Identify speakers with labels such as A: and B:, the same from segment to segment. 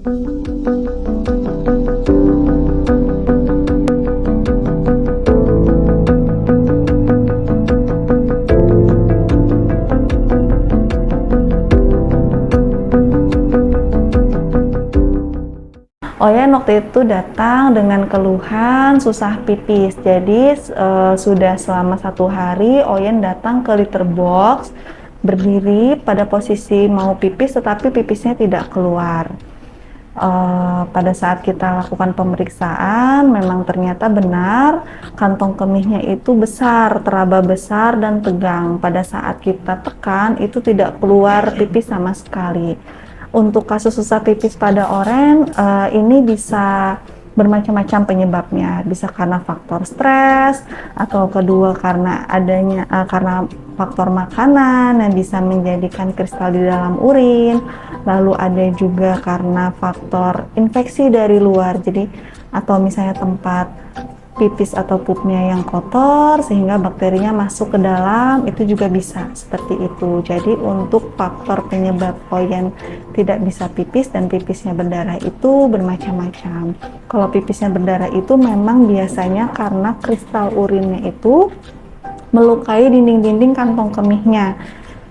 A: Oyen waktu itu datang dengan keluhan susah pipis. Jadi sudah selama 1 hari Oyen datang ke litter box, berdiri pada posisi mau pipis tetapi pipisnya tidak keluar. Pada saat kita lakukan pemeriksaan, memang ternyata benar kantong kemihnya itu besar, teraba besar dan tegang. Pada saat kita tekan itu tidak keluar pipis sama sekali. Untuk kasus susah pipis pada oren, ini bisa bermacam-macam penyebabnya. Bisa karena faktor stres, atau kedua karena karena faktor makanan yang bisa menjadikan kristal di dalam urin. Lalu ada juga karena faktor infeksi dari luar, jadi atau misalnya tempat pipis atau pupnya yang kotor sehingga bakterinya masuk ke dalam, itu juga bisa seperti itu. Jadi untuk faktor penyebab Oyen tidak bisa pipis dan pipisnya berdarah itu bermacam-macam. Kalau pipisnya berdarah itu memang biasanya karena kristal urinnya itu melukai dinding-dinding kantong kemihnya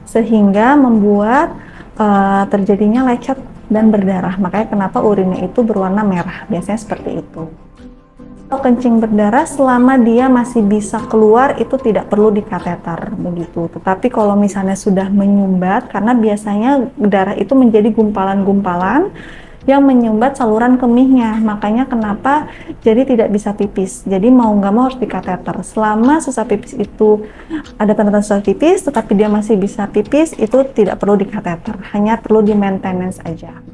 A: sehingga membuat terjadinya lecet dan berdarah. Makanya kenapa urinnya itu berwarna merah, biasanya seperti itu. Kencing berdarah selama dia masih bisa keluar itu tidak perlu dikateter begitu. Tetapi kalau misalnya sudah menyumbat, karena biasanya darah itu menjadi gumpalan-gumpalan yang menyumbat saluran kemihnya, makanya kenapa jadi tidak bisa pipis. Jadi mau nggak mau harus dikateter. Selama susah pipis itu ada tanda-tanda susah pipis tetapi dia masih bisa pipis, itu tidak perlu dikateter, hanya perlu di maintenance aja.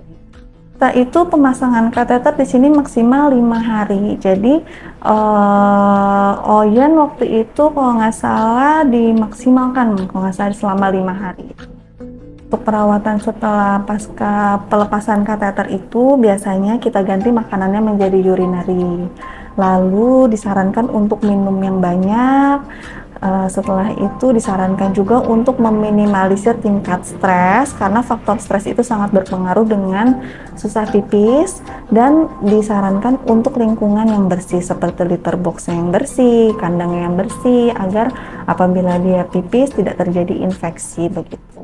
A: Setelah itu pemasangan kateter di sini maksimal 5 hari. Jadi Oyen waktu itu kalau nggak salah dimaksimalkan, kalau nggak salah selama 5 hari. Untuk perawatan setelah pasca pelepasan kateter itu biasanya kita ganti makanannya menjadi urinary. Lalu disarankan untuk minum yang banyak. Setelah itu disarankan juga untuk meminimalisir tingkat stres karena faktor stres itu sangat berpengaruh dengan susah pipis, dan disarankan untuk lingkungan yang bersih seperti litter box yang bersih, kandang yang bersih agar apabila dia pipis tidak terjadi infeksi begitu.